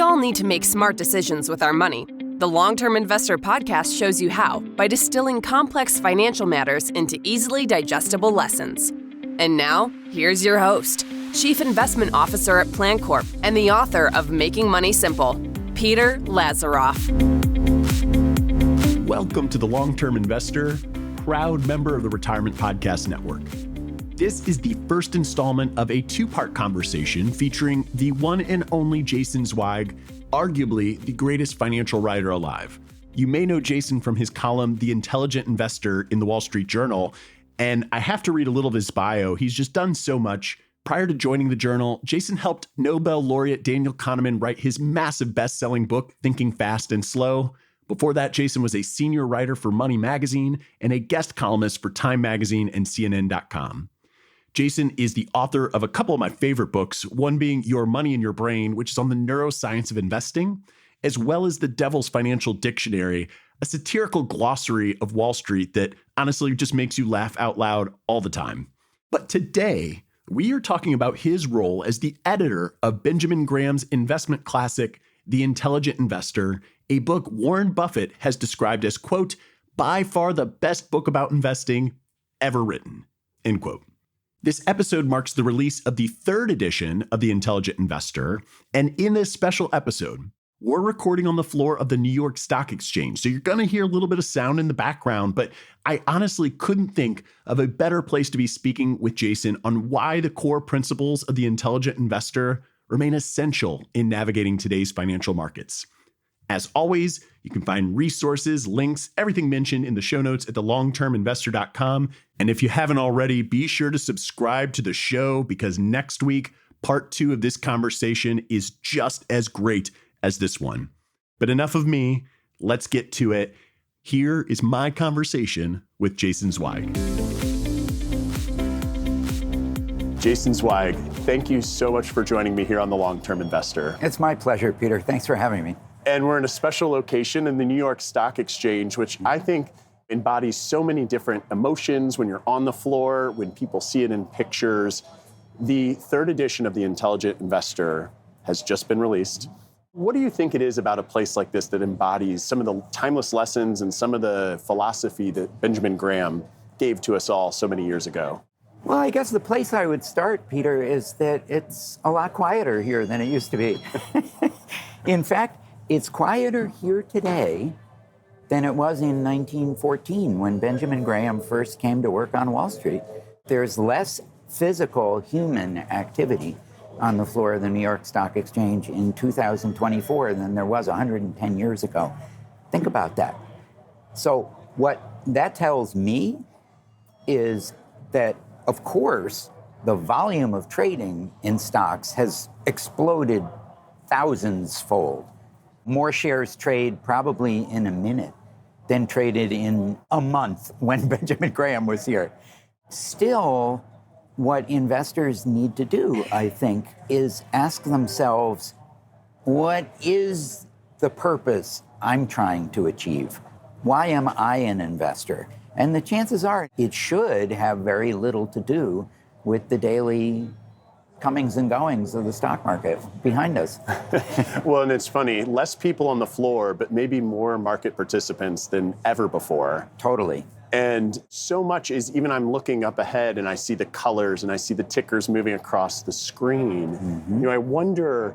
We all need to make smart decisions with our money. The Long-Term Investor podcast shows you how by distilling complex financial matters into easily digestible lessons. And now, here's your host, Chief Investment Officer at PlanCorp and the author of Making Money Simple, Peter Lazaroff. Welcome to the Long-Term Investor, proud member of the Retirement Podcast Network. This is the first installment of a two-part conversation featuring the one and only Jason Zweig, arguably the greatest financial writer alive. You may know Jason from his column, The Intelligent Investor, in the Wall Street Journal, and I have to read a little of his bio. He's just done so much. Prior to joining the Journal, Jason helped Nobel laureate Daniel Kahneman write his massive best-selling book, Thinking Fast and Slow. Before that, Jason was a senior writer for Money Magazine and a guest columnist for Time Magazine and CNN.com. Jason is the author of a couple of my favorite books, one being Your Money in Your Brain, which is on the neuroscience of investing, as well as The Devil's Financial Dictionary, a satirical glossary of Wall Street that honestly just makes you laugh out loud all the time. But today, we are talking about his role as the editor of Benjamin Graham's investment classic, The Intelligent Investor, a book Warren Buffett has described as, quote, by far the best book about investing ever written, end quote. This episode marks the release of the third edition of The Intelligent Investor, and in this special episode, we're recording on the floor of the New York Stock Exchange, so you're going to hear a little bit of sound in the background, but I honestly couldn't think of a better place to be speaking with Jason on why the core principles of The Intelligent Investor remain essential in navigating today's financial markets. As always, you can find resources, links, everything mentioned in the show notes at thelongterminvestor.com. And if you haven't already, be sure to subscribe to the show because next week, part 2 of this conversation is just as great as this one. But enough of me, let's get to it. Here is my conversation with Jason Zweig. Jason Zweig, thank you so much for joining me here on The Long-Term Investor. It's my pleasure, Peter. Thanks for having me. And we're in a special location in the New York Stock Exchange, which I think embodies so many different emotions when you're on the floor, when people see it in pictures. The third edition of The Intelligent Investor has just been released. What do you think it is about a place like this that embodies some of the timeless lessons and some of the philosophy that Benjamin Graham gave to us all so many years ago? Well, I guess the place I would start, Peter, is that it's a lot quieter here than it used to be. In fact, it's quieter here today than it was in 1914 when Benjamin Graham first came to work on Wall Street. There's less physical human activity on the floor of the New York Stock Exchange in 2024 than there was 110 years ago. Think about that. So what that tells me is that, of course, the volume of trading in stocks has exploded thousands-fold. More shares trade probably in a minute than traded in a month when Benjamin Graham was here. Still, what investors need to do, I think, is ask themselves, what is the purpose I'm trying to achieve? Why am I an investor? And the chances are it should have very little to do with the daily comings and goings of the stock market behind us. Well, and it's funny, less people on the floor, but maybe more market participants than ever before. Totally. And so much is, even I'm looking up ahead and I see the colors and I see the tickers moving across the screen. Mm-hmm. You know, I wonder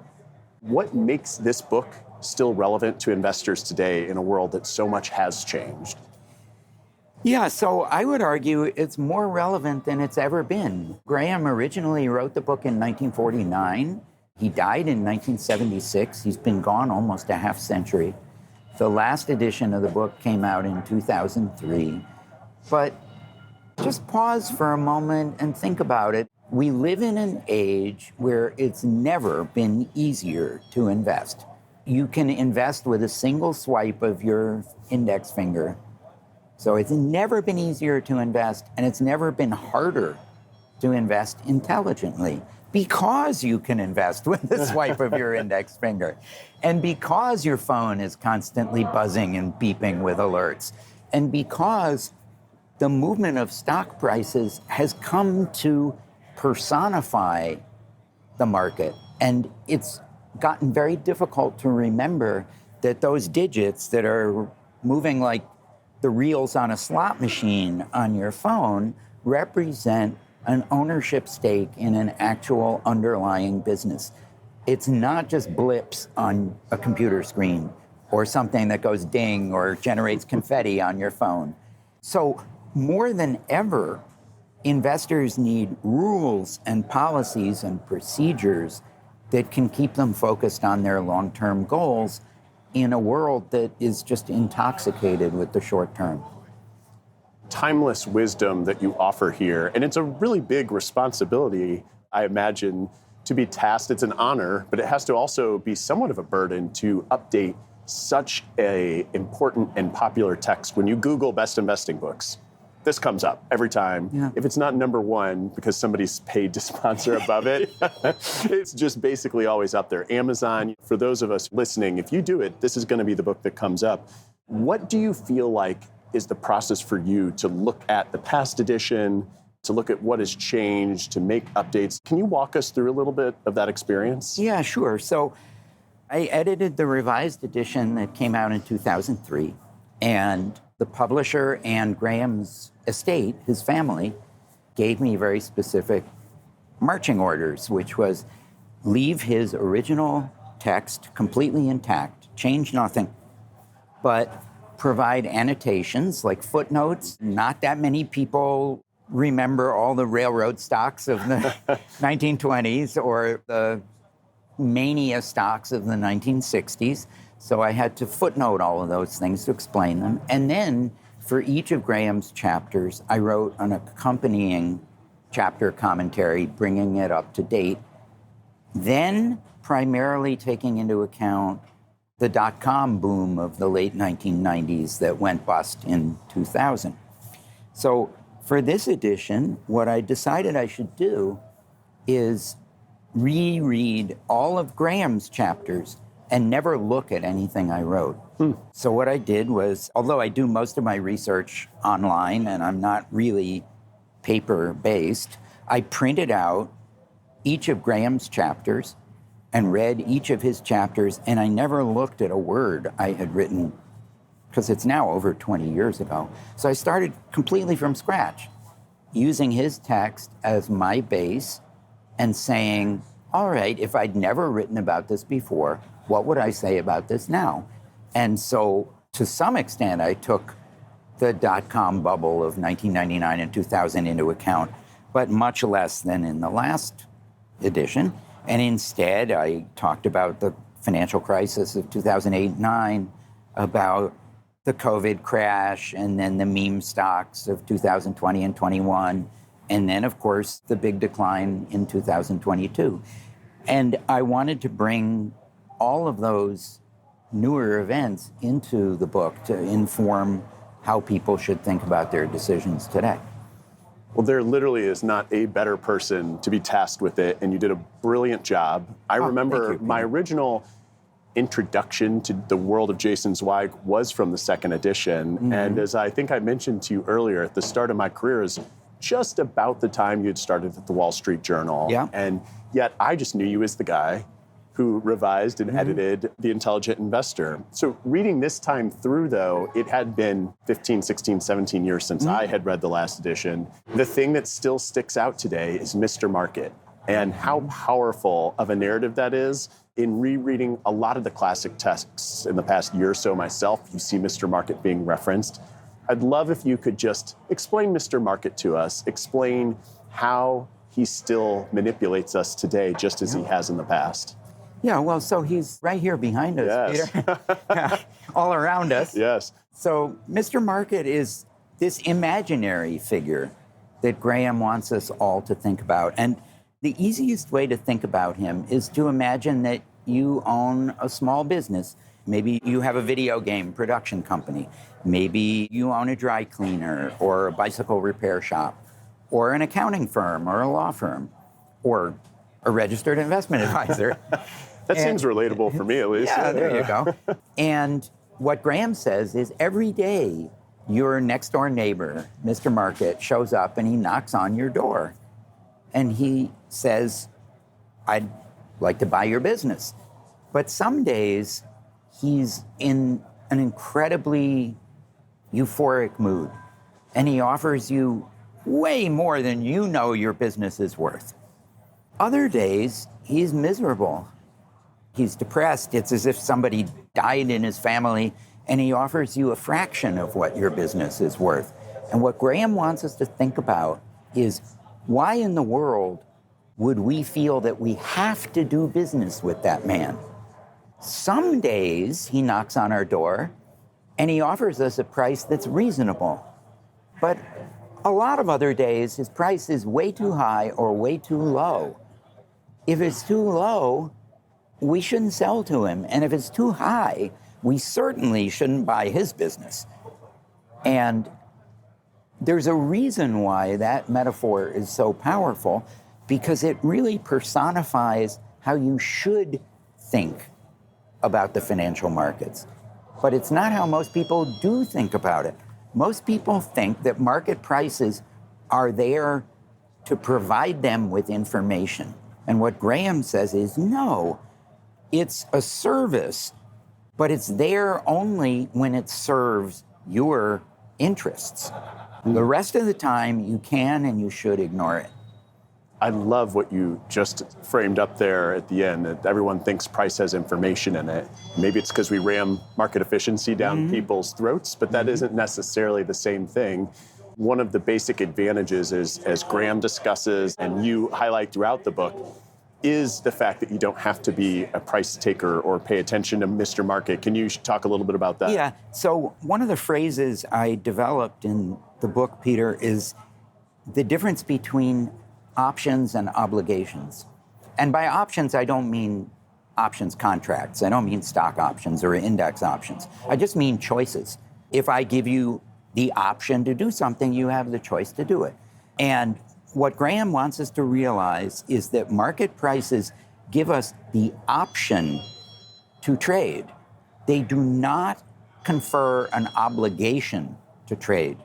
what makes this book still relevant to investors today in a world that so much has changed. Yeah, so I would argue it's more relevant than it's ever been. Graham originally wrote the book in 1949. He died in 1976. He's been gone almost a half century. The last edition of the book came out in 2003. But just pause for a moment and think about it. We live in an age where it's never been easier to invest. You can invest with a single swipe of your index finger. So it's never been easier to invest, and it's never been harder to invest intelligently because you can invest with the swipe of your index finger, and because your phone is constantly buzzing and beeping with alerts, and because the movement of stock prices has come to personify the market, and it's gotten very difficult to remember that those digits that are moving like the reels on a slot machine on your phone represent an ownership stake in an actual underlying business. It's not just blips on a computer screen or something that goes ding or generates confetti on your phone. So more than ever, investors need rules and policies and procedures that can keep them focused on their long-term goals in a world that is just intoxicated with the short term. Timeless wisdom that you offer here, and it's a really big responsibility, I imagine, to be tasked. It's an honor, but it has to also be somewhat of a burden to update such a important and popular text. When you Google best investing books, this comes up every time. Yeah. If it's not number one because somebody's paid to sponsor above it, it's just basically always up there. Amazon, for those of us listening, if you do it, this is going to be the book that comes up. What do you feel like is the process for you to look at the past edition, to look at what has changed, to make updates? Can you walk us through a little bit of that experience? Yeah, sure. So I edited the revised edition that came out in 2003, and the publisher and Graham's estate, his family, gave me very specific marching orders, which was leave his original text completely intact, change nothing, but provide annotations like footnotes. Not that many people remember all the railroad stocks of the 1920s or the mania stocks of the 1960s. So I had to footnote all of those things to explain them. And then for each of Graham's chapters, I wrote an accompanying chapter commentary, bringing it up to date. Then primarily taking into account the dot-com boom of the late 1990s that went bust in 2000. So for this edition, what I decided I should do is reread all of Graham's chapters and never look at anything I wrote. So what I did was, although I do most of my research online and I'm not really paper-based, I printed out each of Graham's chapters and read each of his chapters, and I never looked at a word I had written, because it's now over 20 years ago. So I started completely from scratch, using his text as my base and saying, all right, if I'd never written about this before, what would I say about this now? And so to some extent, I took the dot-com bubble of 1999 and 2000 into account, but much less than in the last edition. And instead, I talked about the financial crisis of 2008-9, about the COVID crash, and then the meme stocks of 2020 and 21, and then, of course, the big decline in 2022. And I wanted to bring all of those newer events into the book to inform how people should think about their decisions today. Well, there literally is not a better person to be tasked with it, and you did a brilliant job. I remember my original introduction to the world of Jason Zweig was from the second edition, and as I think I mentioned to you earlier, at the start of my career is just about the time you'd started at the Wall Street Journal, and yet I just knew you as the guy who revised and edited The Intelligent Investor. So reading this time through, though, it had been 15, 16, 17 years since I had read the last edition. The thing that still sticks out today is Mr. Market, and how powerful of a narrative that is. In rereading a lot of the classic texts in the past year or so myself, you see Mr. Market being referenced. I'd love if you could just explain Mr. Market to us, explain how he still manipulates us today, just as he has in the past. Yeah, well, so he's right here behind us, Peter, all around us. Yes. So Mr. Market is this imaginary figure that Graham wants us all to think about. And the easiest way to think about him is to imagine that you own a small business. Maybe you have a video game production company. Maybe you own a dry cleaner or a bicycle repair shop or an accounting firm or a law firm or a registered investment advisor. That seems relatable for me, at least. Yeah, there you go. And what Graham says is every day your next door neighbor, Mr. Market, shows up and he knocks on your door. And he says, I'd like to buy your business. But some days he's in an incredibly euphoric mood, and he offers you way more than you know your business is worth. Other days, he's miserable. He's depressed. It's as if somebody died in his family, and he offers you a fraction of what your business is worth. And what Graham wants us to think about is, why in the world would we feel that we have to do business with that man? Some days he knocks on our door and he offers us a price that's reasonable. But a lot of other days his price is way too high or way too low. If it's too low, we shouldn't sell to him. And if it's too high, we certainly shouldn't buy his business. And there's a reason why that metaphor is so powerful, because it really personifies how you should think about the financial markets. But it's not how most people do think about it. Most people think that market prices are there to provide them with information. And what Graham says is, no, it's a service, but it's there only when it serves your interests. The rest of the time, you can and you should ignore it. I love what you just framed up there at the end, that everyone thinks price has information in it. Maybe it's because we ram market efficiency down people's throats, but that isn't necessarily the same thing. One of the basic advantages is, as Graham discusses and you highlight throughout the book, is the fact that you don't have to be a price taker or pay attention to Mr. Market. Can you talk a little bit about that? Yeah, so one of the phrases I developed in the book, Peter, is the difference between options and obligations. And by options, I don't mean options contracts. I don't mean stock options or index options. I just mean choices. If I give you the option to do something, you have the choice to do it. And what Graham wants us to realize is that market prices give us the option to trade. They do not confer an obligation to trade.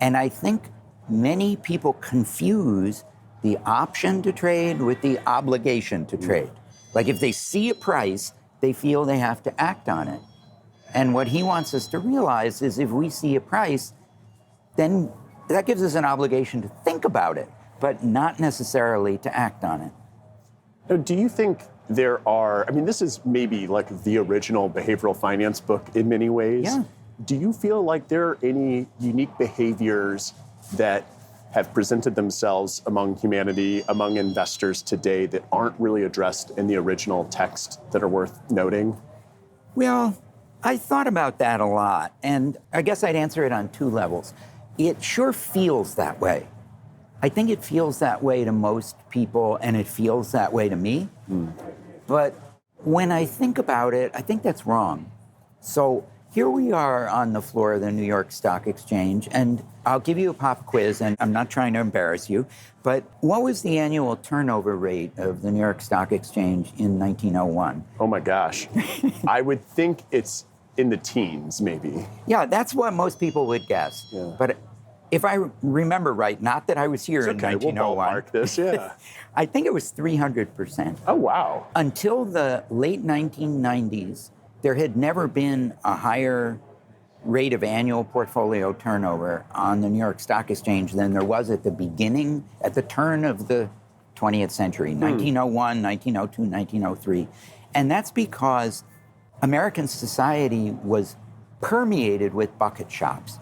And I think many people confuse the option to trade with the obligation to trade. Like if they see a price, they feel they have to act on it. And what he wants us to realize is if we see a price, then that gives us an obligation to think about it, but not necessarily to act on it. Now, do you think there are, this is maybe like the original behavioral finance book in many ways. Yeah. Do you feel like there are any unique behaviors that have presented themselves among humanity, among investors today that aren't really addressed in the original text that are worth noting? Well, I thought about that a lot, and I guess I'd answer it on two levels. It sure feels that way. I think it feels that way to most people, and it feels that way to me. But when I think about it, I think that's wrong. So here we are on the floor of the New York Stock Exchange, and I'll give you a pop quiz, and I'm not trying to embarrass you, but what was the annual turnover rate of the New York Stock Exchange in 1901? Oh my gosh. I would think it's in the teens, maybe. Yeah, that's what most people would guess. Yeah. But if I remember right, not that I was here in 1901. We'll ballpark this, yeah. I think it was 300%. Oh, wow. Until the late 1990s, there had never been a higher rate of annual portfolio turnover on the New York Stock Exchange than there was at the turn of the 20th century, 1901, 1902, 1903. And that's because American society was permeated with bucket shops.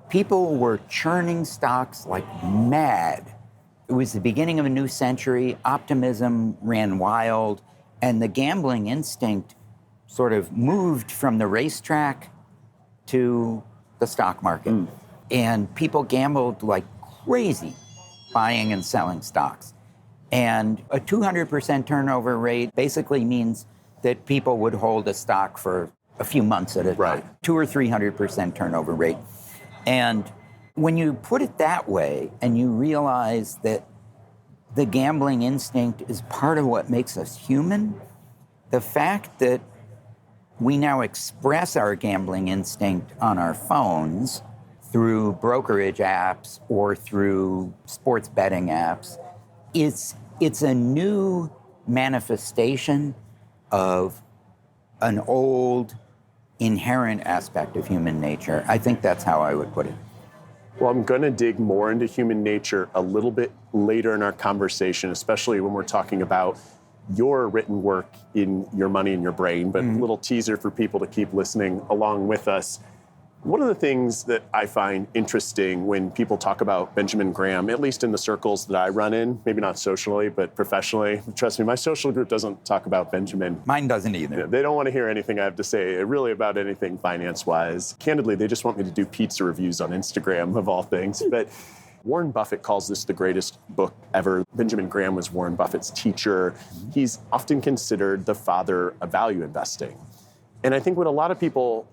People were churning stocks like mad. It was the beginning of a new century. Optimism ran wild, and the gambling instinct sort of moved from the racetrack to the stock market. And people gambled like crazy, buying and selling stocks. And a 200% turnover rate basically means that people would hold a stock for a few months at a time. 200 or 300% turnover rate. And when you put it that way and you realize that the gambling instinct is part of what makes us human, the fact that we now express our gambling instinct on our phones through brokerage apps or through sports betting apps, it's a new manifestation of an old, inherent aspect of human nature. I think that's how I would put it. Well, I'm going to dig more into human nature a little bit later in our conversation, especially when we're talking about your written work in Your Money in Your Brain, but a little teaser for people to keep listening along with us. One of the things that I find interesting when people talk about Benjamin Graham, at least in the circles that I run in, maybe not socially, but professionally, trust me, my social group doesn't talk about Benjamin. Mine doesn't either. They don't want to hear anything I have to say really about anything finance-wise. Candidly, they just want me to do pizza reviews on Instagram, of all things. But Warren Buffett calls this the greatest book ever. Benjamin Graham was Warren Buffett's teacher. He's often considered the father of value investing. And I think what a lot of people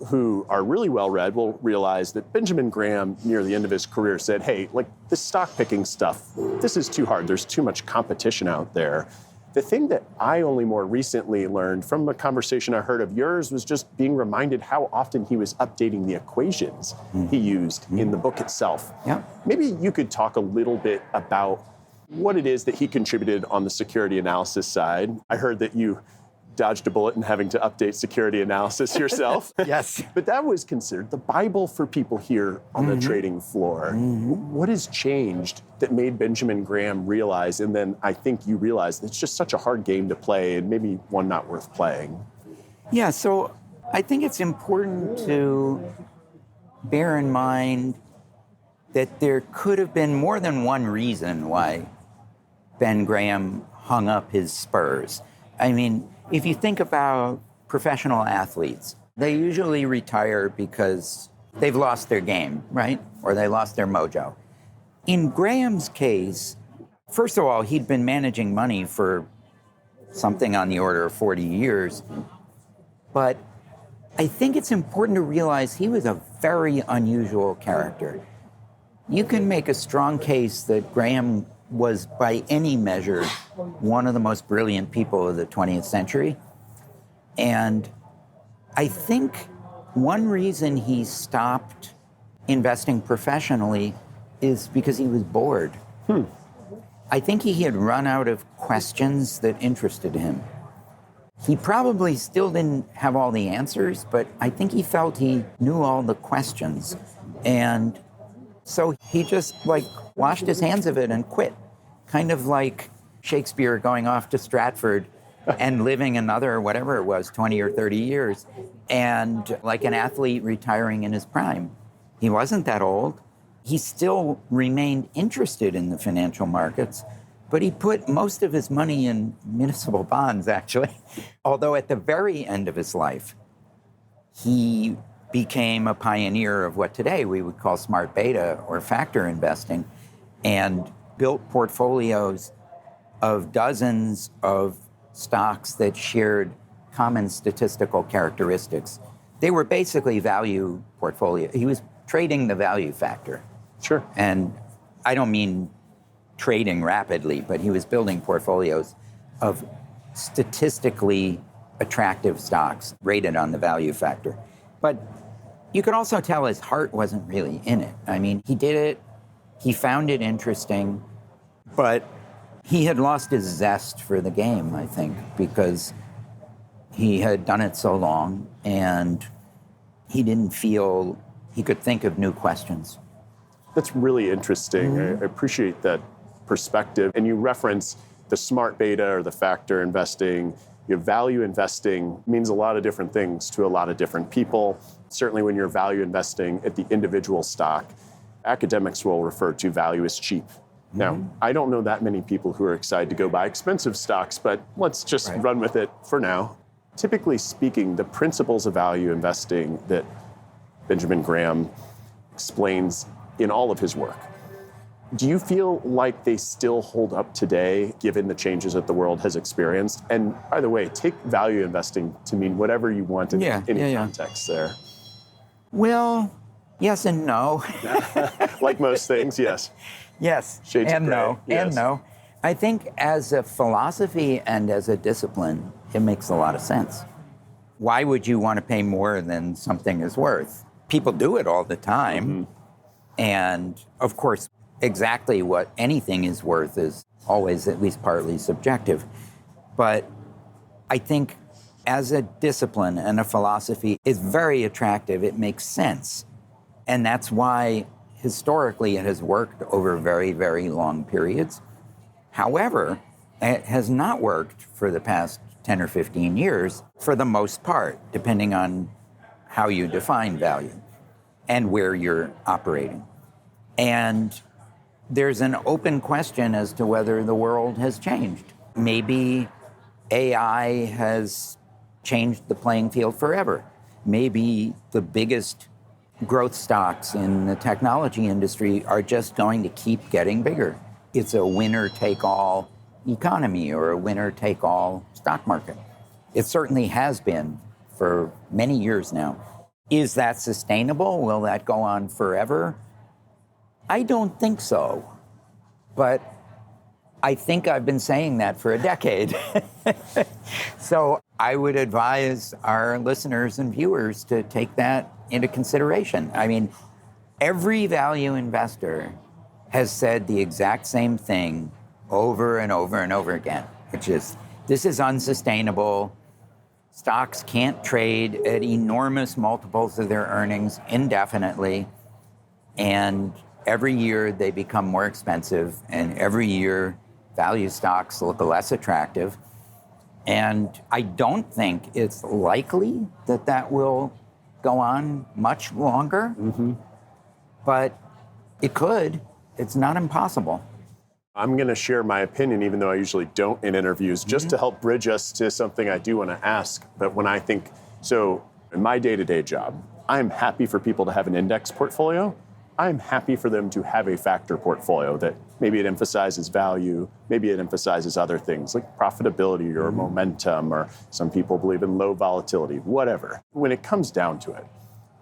who are really well-read will realize that Benjamin Graham, near the end of his career, said, hey, like this stock picking stuff, this is too hard. There's too much competition out there. The thing that I only more recently learned from a conversation I heard of yours was just being reminded how often he was updating the equations he used in the book itself. Yeah. Maybe you could talk a little bit about what it is that he contributed on the security analysis side. I heard that you dodged a bullet in having to update security analysis yourself. Yes. But that was considered the Bible for people here on the trading floor. What has changed that made Benjamin Graham realize, and then I think you realized, it's just such a hard game to play and maybe one not worth playing? Yeah, so I think it's important to bear in mind that there could have been more than one reason why Ben Graham hung up his spurs. I mean, if you think about professional athletes, they usually retire because they've lost their game, right? Or they lost their mojo. In Graham's case, first of all, he'd been managing money for something on the order of 40 years. But I think it's important to realize he was a very unusual character. You can make a strong case that Graham was, by any measure, one of the most brilliant people of the 20th century. And I think one reason he stopped investing professionally is because he was bored. I think he had run out of questions that interested him. He probably still didn't have all the answers, but I think he felt he knew all the questions. And so he just washed his hands of it and quit. Kind of like Shakespeare going off to Stratford and living another, whatever it was, 20 or 30 years. And like an athlete retiring in his prime. He wasn't that old. He still remained interested in the financial markets, but he put most of his money in municipal bonds, actually. Although at the very end of his life, he became a pioneer of what today we would call smart beta or factor investing, and built portfolios of dozens of stocks that shared common statistical characteristics. They were basically value portfolio. He was trading the value factor. Sure. And I don't mean trading rapidly, but he was building portfolios of statistically attractive stocks rated on the value factor. But you could also tell his heart wasn't really in it. I mean, he did it, he found it interesting, but he had lost his zest for the game, I think, because he had done it so long and he didn't feel he could think of new questions. That's really interesting. I appreciate that perspective. And you reference the smart beta or the factor investing. Value investing means a lot of different things to a lot of different people. Certainly when you're value investing at the individual stock, academics will refer to value as cheap. Now, I don't know that many people who are excited to go buy expensive stocks, but let's just run with it for now. Typically speaking, the principles of value investing that Benjamin Graham explains in all of his work, do you feel like they still hold up today, given the changes that the world has experienced? And by the way, take value investing to mean whatever you want in any context there. Well, yes and no. Like most things, yes. Yes, Shades and of gray. no, Yes. and no. I think as a philosophy and as a discipline, it makes a lot of sense. Why would you want to pay more than something is worth? People do it all the time. And of course, exactly what anything is worth is always at least partly subjective. But I think as a discipline and a philosophy, is very attractive. It makes sense. And that's why historically it has worked over very, very long periods. However, it has not worked for the past 10 or 15 years for the most part, depending on how you define value and where you're operating. And there's an open question as to whether the world has changed. Maybe AI has changed the playing field forever. Maybe the biggest growth stocks in the technology industry are just going to keep getting bigger. It's a winner-take-all economy or a winner-take-all stock market. It certainly has been for many years now. Is that sustainable? Will that go on forever? I don't think so. But I think I've been saying that for a decade. So I would advise our listeners and viewers to take that into consideration. I mean, every value investor has said the exact same thing over and over and over again, which is, this is unsustainable. Stocks can't trade at enormous multiples of their earnings indefinitely. And every year they become more expensive, and every year value stocks look less attractive. And I don't think it's likely that that will go on much longer, but it could. It's not impossible. I'm going to share my opinion, even though I usually don't in interviews, just to help bridge us to something I do want to ask. But when I think, so in my day-to-day job, I'm happy for people to have an index portfolio. I'm happy for them to have a factor portfolio that maybe it emphasizes value, maybe it emphasizes other things like profitability or momentum, or some people believe in low volatility, whatever. When it comes down to it,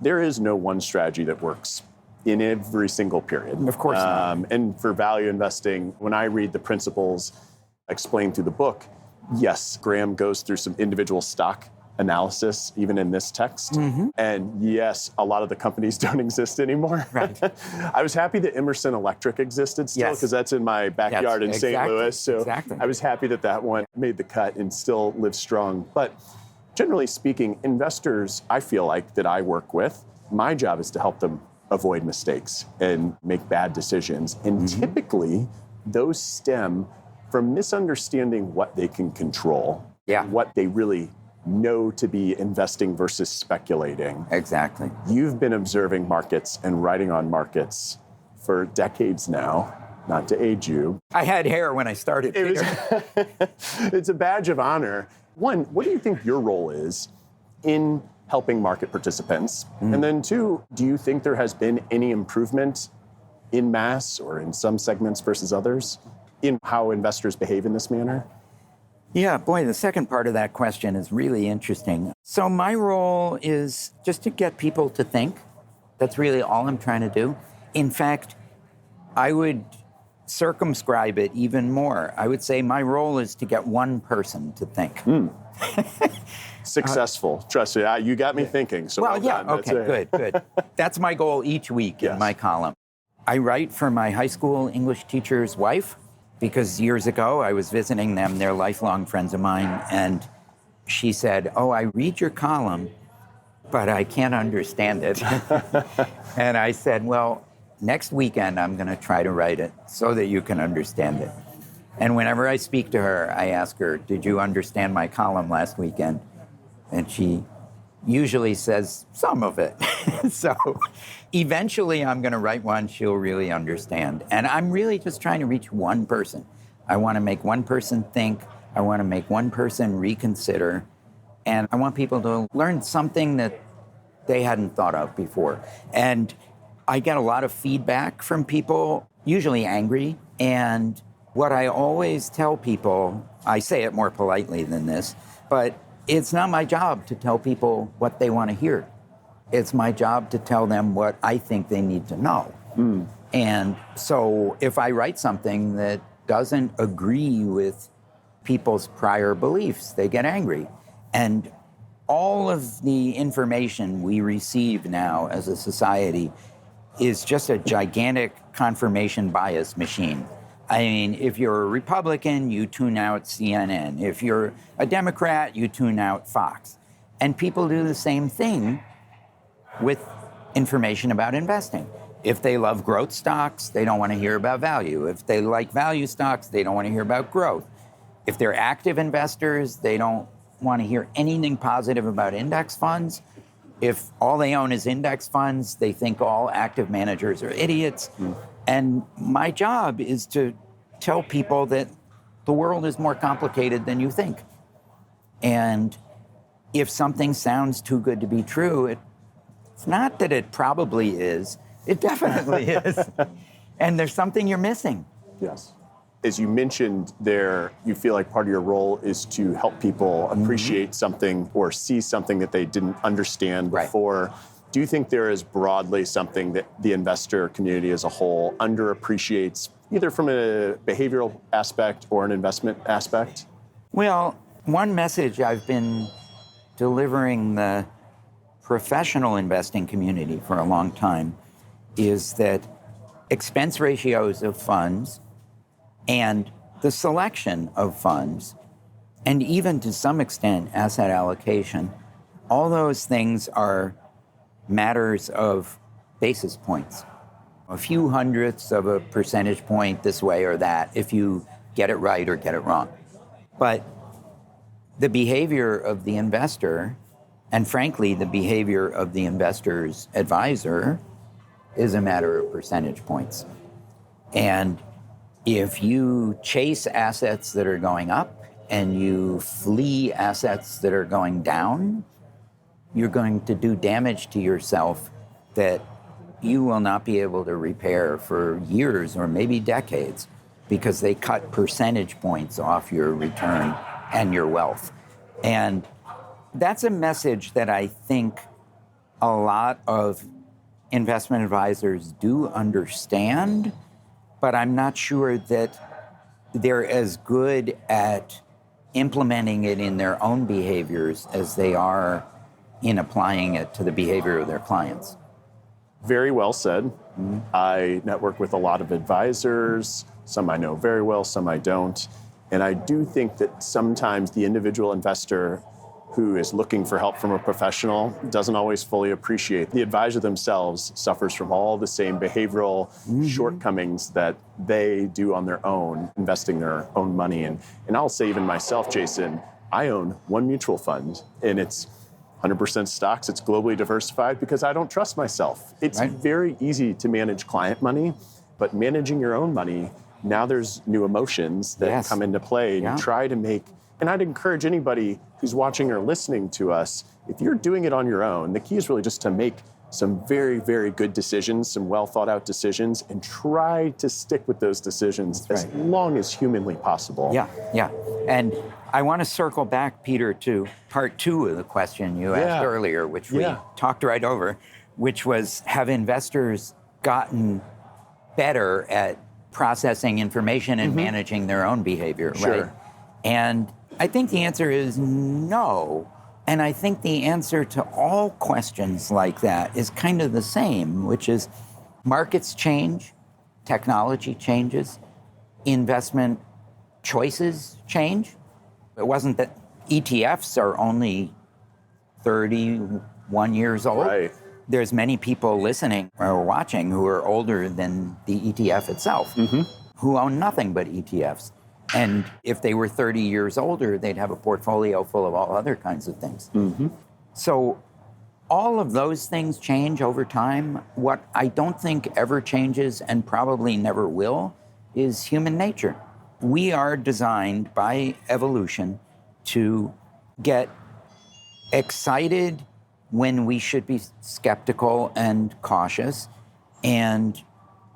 there is no one strategy that works in every single period. Of course not. And for value investing, when I read the principles explained through the book, yes, Graham goes through some individual stock analysis, even in this text. And yes, a lot of the companies don't exist anymore. Right. I was happy that Emerson Electric existed still, because that's in my backyard in St. Louis. So I was happy that that one made the cut and still lives strong. But generally speaking, investors, I feel like, that I work with, my job is to help them avoid mistakes and make bad decisions. And typically, those stem from misunderstanding what they can control, what they really know to be investing versus speculating. Exactly. You've been observing markets and writing on markets for decades now, not to age you. I had hair when I started, Peter. It's a badge of honor. One, what do you think your role is in helping market participants? And then two, do you think there has been any improvement in mass or in some segments versus others in how investors behave in this manner? Yeah, boy, the second part of that question is really interesting. So my role is just to get people to think. That's really all I'm trying to do. In fact, I would circumscribe it even more. I would say my role is to get one person to think. Successful. Trust me, you got me thinking. So well done. Okay, good. That's my goal each week in my column. I write for my high school English teacher's wife, because years ago I was visiting them. They're lifelong friends of mine. And she said, "Oh, I read your column, but I can't understand it." And I said, "Well, next weekend I'm going to try to write it so that you can understand it." And whenever I speak to her, I ask her, "Did you understand my column last weekend?" And she usually says some of it. So eventually I'm going to write one she'll really understand. And I'm really just trying to reach one person. I want to make one person think. I want to make one person reconsider. And I want people to learn something that they hadn't thought of before. And I get a lot of feedback from people, usually angry. And what I always tell people, I say it more politely than this, but it's not my job to tell people what they want to hear. It's my job to tell them what I think they need to know. And so if I write something that doesn't agree with people's prior beliefs, they get angry. And all of the information we receive now as a society is just a gigantic confirmation bias machine. I mean, if you're a Republican, you tune out CNN. If you're a Democrat, you tune out Fox. And people do the same thing with information about investing. If they love growth stocks, they don't want to hear about value. If they like value stocks, they don't want to hear about growth. If they're active investors, they don't want to hear anything positive about index funds. If all they own is index funds, they think all active managers are idiots. And my job is to tell people that the world is more complicated than you think. And if something sounds too good to be true, it's not that it probably is. It definitely is. And there's something you're missing. Yes. As you mentioned there, you feel like part of your role is to help people appreciate something or see something that they didn't understand before. Right. Do you think there is broadly something that the investor community as a whole underappreciates, either from a behavioral aspect or an investment aspect? Well, one message I've been delivering the professional investing community for a long time is that expense ratios of funds and the selection of funds, and even to some extent asset allocation, all those things are matters of basis points. A few hundredths of a percentage point this way or that if you get it right or get it wrong. But the behavior of the investor, and frankly, the behavior of the investor's advisor, is a matter of percentage points. And if you chase assets that are going up and you flee assets that are going down, you're going to do damage to yourself that you will not be able to repair for years or maybe decades, because they cut percentage points off your return and your wealth. And that's a message that I think a lot of investment advisors do understand, but I'm not sure that they're as good at implementing it in their own behaviors as they are in applying it to the behavior of their clients. Very well said. I network with a lot of advisors. Some I know very well, some I don't. And I do think that sometimes the individual investor who is looking for help from a professional doesn't always fully appreciate the advisor themselves suffers from all the same behavioral shortcomings that they do on their own, investing their own money. And I'll say even myself, Jason, I own one mutual fund, and it's 100% stocks. It's globally diversified because I don't trust myself. It's very easy to manage client money, but managing your own money, now there's new emotions that come into play. And try to make, and I'd encourage anybody who's watching or listening to us, if you're doing it on your own, the key is really just to make some very, very good decisions, some well thought out decisions, and try to stick with those decisions as long as humanly possible. Yeah. And I want to circle back, Peter, to part two of the question you asked earlier, which we talked right over, which was, have investors gotten better at processing information and managing their own behavior, right? And I think the answer is no. And I think the answer to all questions like that is kind of the same, which is markets change, technology changes, investment choices change. It wasn't that ETFs are only 31 years old. Right. There's many people listening or watching who are older than the ETF itself, who own nothing but ETFs. And if they were 30 years older, they'd have a portfolio full of all other kinds of things. So all of those things change over time. What I don't think ever changes, and probably never will, is human nature. We are designed by evolution to get excited when we should be skeptical and cautious, and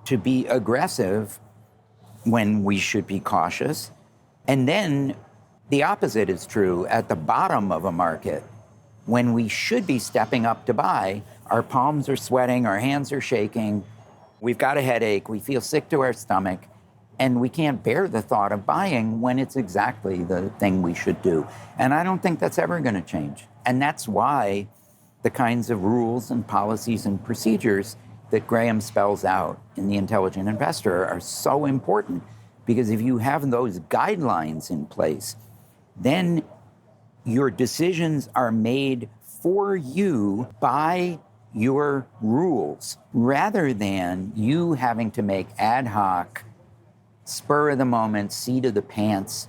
to be aggressive when we should be cautious. And then the opposite is true at the bottom of a market. When we should be stepping up to buy, our palms are sweating, our hands are shaking, we've got a headache, we feel sick to our stomach, and we can't bear the thought of buying when it's exactly the thing we should do. And I don't think that's ever going to change. And that's why the kinds of rules and policies and procedures that Graham spells out in The Intelligent Investor are so important, Because if you have those guidelines in place, then your decisions are made for you by your rules, rather than you having to make ad hoc, spur of the moment, seat of the pants,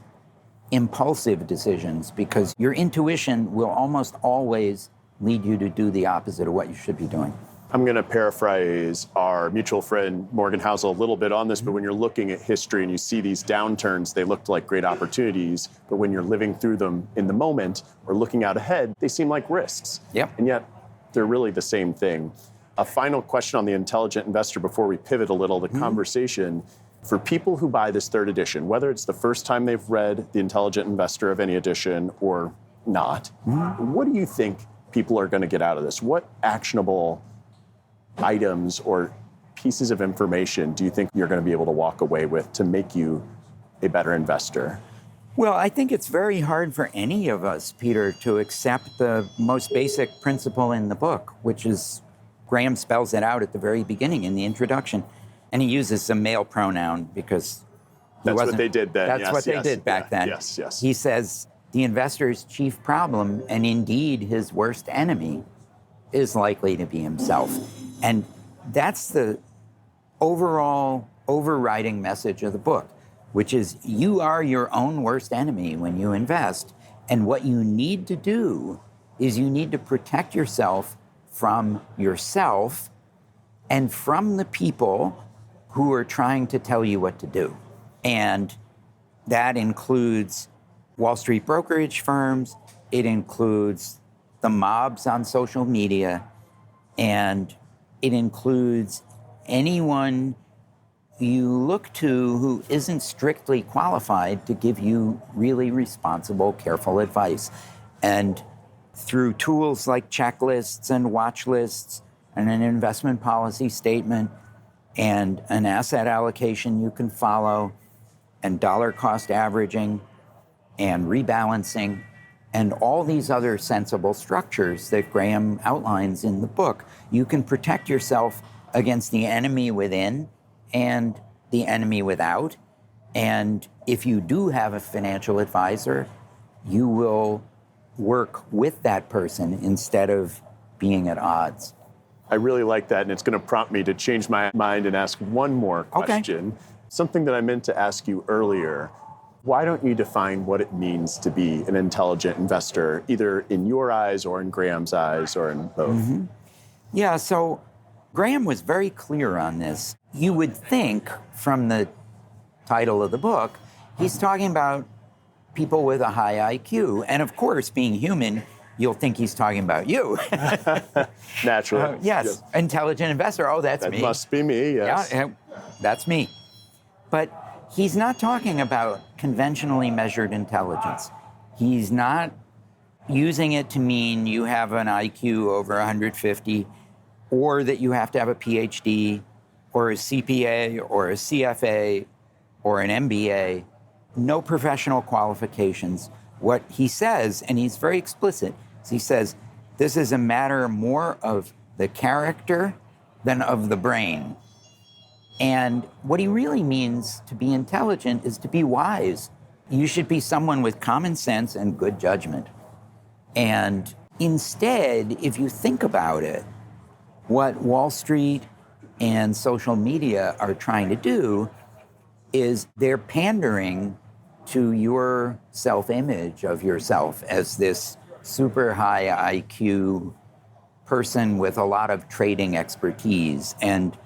impulsive decisions, because your intuition will almost always lead you to do the opposite of what you should be doing. I'm going to paraphrase our mutual friend Morgan Housel a little bit on this, but when you're looking at history and you see these downturns, they looked like great opportunities, but when you're living through them in the moment or looking out ahead, they seem like risks. Yep. And yet they're really the same thing. A final question on the intelligent investor before we pivot a little, the conversation. For people who buy this third edition, whether it's the first time they've read The Intelligent Investor of any edition or not, what do you think people are going to get out of this? What actionable items or pieces of information do you think you're going to be able to walk away with to make you a better investor? Well, I think it's very hard for any of us, Peter, to accept the most basic principle in the book, which is, Graham spells it out at the very beginning in the introduction, and he uses a male pronoun because that's what they did then. That's what they did back then. Yes. He says the investor's chief problem, and indeed his worst enemy, is likely to be himself. And that's the overall overriding message of the book, which is you are your own worst enemy when you invest. And what you need to do is you need to protect yourself from yourself and from the people who are trying to tell you what to do. And that includes Wall Street brokerage firms, it includes the mobs on social media, and it includes anyone you look to who isn't strictly qualified to give you really responsible, careful advice. And through tools like checklists and watch lists and an investment policy statement and an asset allocation you can follow and dollar cost averaging and rebalancing and all these other sensible structures that Graham outlines in the book, you can protect yourself against the enemy within and the enemy without. And if you do have a financial advisor, you will work with that person instead of being at odds. I really like that, and it's going to prompt me to change my mind and ask one more question. Okay. Something that I meant to ask you earlier. Why don't you define what it means to be an intelligent investor, either in your eyes or in Graham's eyes or in both? Mm-hmm. Yeah, so Graham was very clear on this. You would think from the title of the book, he's talking about people with a high IQ. And of course, being human, you'll think he's talking about you. Naturally. Yes, intelligent investor. Oh, that's me. That must be me, yes. Yeah, that's me. But he's not talking about conventionally measured intelligence. He's not using it to mean you have an IQ over 150 or that you have to have a PhD or a CPA or a CFA or an MBA. No professional qualifications. What he says, and he's very explicit, is he says, this is a matter more of the character than of the brain. And what he really means to be intelligent is to be wise. You should be someone with common sense and good judgment. And instead, if you think about it, what Wall Street and social media are trying to do is they're pandering to your self-image of yourself as this super high IQ person with a lot of trading expertise. And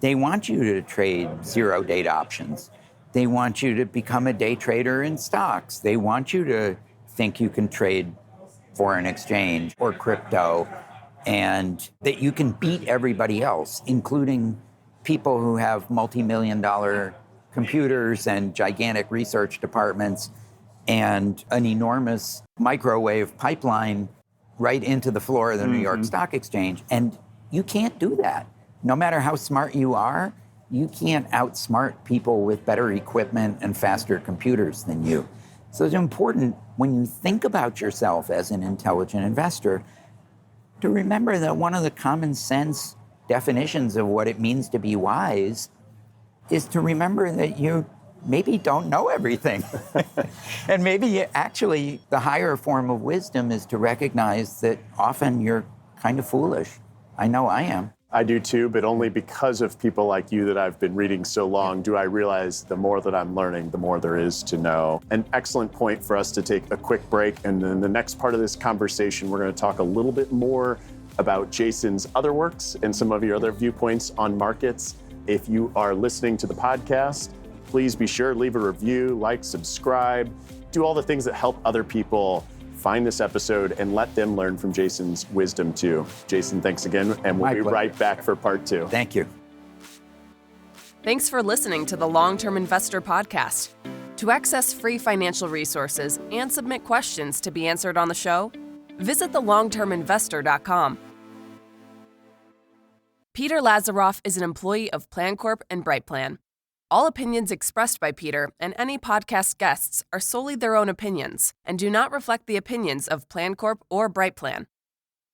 they want you to trade zero-date options. They want you to become a day trader in stocks. They want you to think you can trade foreign exchange or crypto and that you can beat everybody else, including people who have multi-million-dollar computers and gigantic research departments and an enormous microwave pipeline right into the floor of the New York Stock Exchange. And you can't do that. No matter how smart you are, you can't outsmart people with better equipment and faster computers than you. So it's important when you think about yourself as an intelligent investor to remember that one of the common sense definitions of what it means to be wise is to remember that you maybe don't know everything. And maybe actually the higher form of wisdom is to recognize that often you're kind of foolish. I know I am. I do too, but only because of people like you that I've been reading so long do I realize the more that I'm learning, the more there is to know. An excellent point for us to take a quick break. And then the next part of this conversation, we're going to talk a little bit more about Jason's other works and some of your other viewpoints on markets. If you are listening to the podcast, please be sure to leave a review, like, subscribe, do all the things that help other people find this episode and let them learn from Jason's wisdom too. Jason, thanks again, and we'll be right back for part 2. Thank you. Thanks for listening to the Long-Term Investor Podcast. To access free financial resources and submit questions to be answered on the show, visit thelongterminvestor.com. Peter Lazaroff is an employee of PlanCorp and BrightPlan. All opinions expressed by Peter and any podcast guests are solely their own opinions and do not reflect the opinions of PlanCorp or BrightPlan.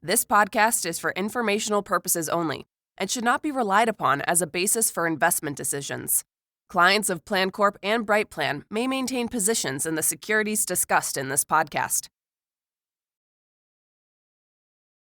This podcast is for informational purposes only and should not be relied upon as a basis for investment decisions. Clients of PlanCorp and BrightPlan may maintain positions in the securities discussed in this podcast.